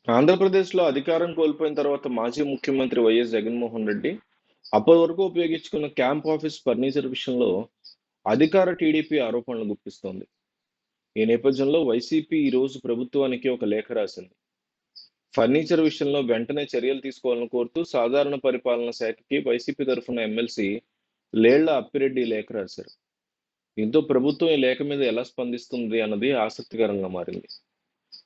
ఆంధ్రప్రదేశ్‌లో అధికారం కోల్పోయిన తర్వాత మాజీ ముఖ్యమంత్రి వైఎస్ జగన్మోహన్ రెడ్డి అప్పటి వరకు ఉపయోగించుకున్న క్యాంప్ ఆఫీస్ ఫర్నిచర్ విషయంలో అధికార టీడీపీ ఆరోపణలు గుప్పిస్తోంది. ఈ నేపథ్యంలో వైసీపీ ఈరోజు ప్రభుత్వానికి ఒక లేఖ రాసింది. ఫర్నిచర్ విషయంలో వెంటనే చర్యలు తీసుకోవాలని కోరుతూ సాధారణ పరిపాలన శాఖకి వైసీపీ తరఫున ఎమ్మెల్సీ లేళ్ల అప్పిరెడ్డి లేఖ రాశారు. దీంతో ప్రభుత్వం ఈ లేఖ మీద ఎలా స్పందిస్తుంది అన్నది ఆసక్తికరంగా మారింది.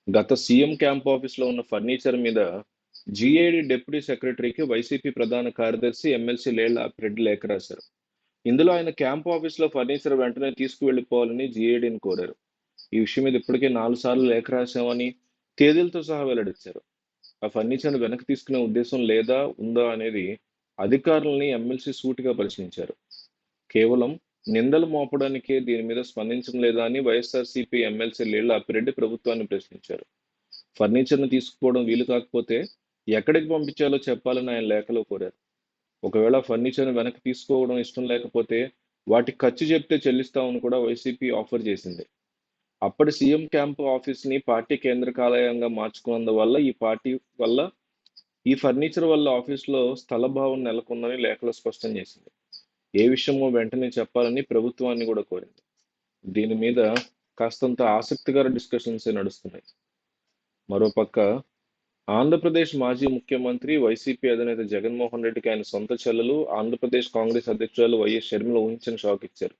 గత సీఎం క్యాంప్ ఆఫీస్లో ఉన్న ఫర్నిచర్ మీద జీఏడీ డిప్యూటీ సెక్రటరీకి వైసీపీ ప్రధాన కార్యదర్శి ఎమ్మెల్సీ లేళ్ల అప్పిరెడ్డి లేఖ రాశారు. ఇందులో ఆయన క్యాంప్ ఆఫీస్లో ఫర్నిచర్ వెంటనే తీసుకువెళ్లిపోవాలని జీఏడీని కోరారు. ఈ విషయం మీద ఇప్పటికే 4 సార్లు లేఖ రాశామని తేదీలతో సహా వెల్లడించారు. ఆ ఫర్నిచర్ను వెనక్కి తీసుకునే ఉద్దేశం లేదా ఉందా అనేది అధికారులని ఎమ్మెల్సీ సూటిగా ప్రశ్నించారు. కేవలం నిందలు మోపడానికే దీని మీద స్పందించడం లేదా అని వైఎస్ఆర్సీపీ ఎమ్మెల్సీ లేళ్ల అప్పిరెడ్డి ప్రభుత్వాన్ని ప్రశ్నించారు. ఫర్నిచర్‌ను తీసుకుపోవడం వీలు కాకపోతే ఎక్కడికి పంపించాలో చెప్పాలని ఆయన లేఖలో కోరారు. ఒకవేళ ఫర్నిచర్‌ను వెనక్కి తీసుకోవడం ఇష్టం లేకపోతే వాటి ఖర్చు చెప్తే చెల్లిస్తామని కూడా వైసీపీ ఆఫర్ చేసింది. అప్పటి సీఎం క్యాంప్ ఆఫీస్‌ని పార్టీ కేంద్ర కార్యాలయంగా మార్చుకున్నందువల్ల ఈ ఫర్నిచర్ వల్ల ఆఫీస్‌లో స్థలభావం నెలకొందని లేఖలో స్పష్టం చేసింది. ఏ విషయమో వెంటనే చెప్పాలని ప్రభుత్వాన్ని కూడా కోరింది. దీని మీద కాస్తంత ఆసక్తికర డిస్కషన్సే నడుస్తున్నాయి. మరోపక్క ఆంధ్రప్రదేశ్ మాజీ ముఖ్యమంత్రి, వైసీపీ అధినేత జగన్మోహన్ రెడ్డికి ఆయన సొంత చెల్లెలు, ఆంధ్రప్రదేశ్ కాంగ్రెస్ అధ్యక్షురాలు వైఎస్ షర్మిల ఊహించని షాక్ ఇచ్చారు.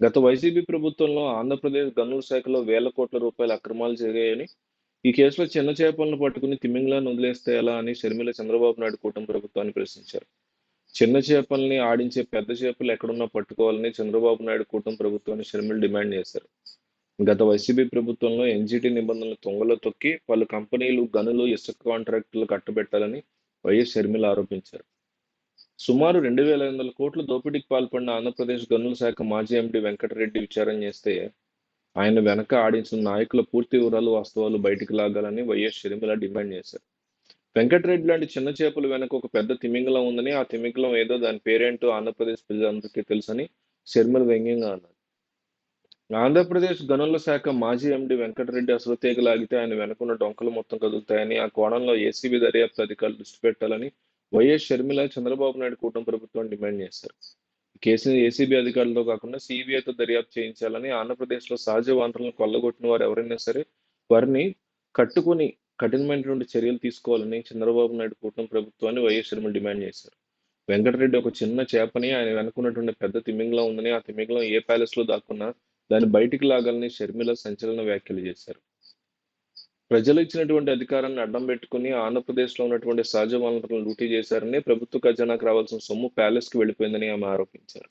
గత వైసీపీ ప్రభుత్వంలో ఆంధ్రప్రదేశ్ గనుల శాఖలో వేల కోట్ల రూపాయల అక్రమాలు జరిగాయని, ఈ కేసులో చిన్న చేపలను పట్టుకుని తిమింగలాన్ని వదిలేస్తే ఎలా అని షర్మిల చంద్రబాబు నాయుడు కూటమి ప్రభుత్వాన్ని ప్రశ్నించారు. చిన్న చేపల్ని ఆడించే పెద్ద చేపలు ఎక్కడున్నా పట్టుకోవాలని చంద్రబాబు నాయుడు కూటమి ప్రభుత్వాన్ని షర్మిల డిమాండ్ చేశారు. గత వైసీపీ ప్రభుత్వంలో ఎన్జీటీ నిబంధనలు తుంగలో తొక్కి పలు కంపెనీలు గనులు, ఇసుక కాంట్రాక్టులు కట్టబెట్టాలని వైఎస్ షర్మిల ఆరోపించారు. సుమారు 2,500 కోట్ల దోపిడీకి పాల్పడిన ఆంధ్రప్రదేశ్ గనుల శాఖ మాజీ ఎండీ వెంకటరెడ్డి విచారణ చేస్తే ఆయన వెనక ఆడించిన నాయకుల పూర్తి వివరాలు, వాస్తవాలు బయటికి లాగాలని వైఎస్ షర్మిల డిమాండ్ చేశారు. వెంకటరెడ్డి లాంటి చిన్న చేపల వెనక ఒక పెద్ద తిమింగలం ఉందని, ఆ తిమింగలం ఏదో దాని పేరేంటో ఆంధ్రప్రదేశ్ ప్రజలందరికీ తెలుసని షర్మిల వ్యంగ్యంగా అన్నారు. ఆంధ్రప్రదేశ్ గనుల శాఖ మాజీ ఎండీ వెంకటరెడ్డి అసలు తీగ లాగితే ఆయన వెనుకున్న డొంకలు మొత్తం కదులుతాయని, ఆ కోణంలో ఏసీబీ దర్యాప్తు అధికారులు దృష్టి పెట్టాలని వైఎస్ షర్మిల చంద్రబాబు నాయుడు కూటమి ప్రభుత్వం డిమాండ్ చేశారు. ఈ కేసుని ఏసీబీ అధికారులతో కాకుండా సిబిఐతో దర్యాప్తు చేయించాలని, ఆంధ్రప్రదేశ్లో సహజ వనరులను కొల్లగొట్టిన వారు ఎవరైనా సరే వారిని కట్టుకుని కఠినమైనటువంటి చర్యలు తీసుకోవాలని చంద్రబాబు నాయుడు కూటమి ప్రభుత్వాన్ని వైఎస్ షర్మిల డిమాండ్ చేశారు. వెంకటరెడ్డి ఒక చిన్న చేపని, ఆయన వెనుకున్నటువంటి పెద్ద తిమింగలం ఉందని, ఆ తిమింగలం ఏ ప్యాలెస్లో దాక్కున్నా దాన్ని బయటికి లాగాలని షర్మిల సంచలన వ్యాఖ్యలు చేశారు. ప్రజలు ఇచ్చినటువంటి అధికారాన్ని అడ్డం పెట్టుకుని ఆంధ్రప్రదేశ్లో ఉన్నటువంటి సహజ వనరులను లూటీ చేశారని, ప్రభుత్వ ఖజానాకు రావాల్సిన సొమ్ము ప్యాలెస్కి వెళ్ళిపోయిందని ఆమె ఆరోపించారు.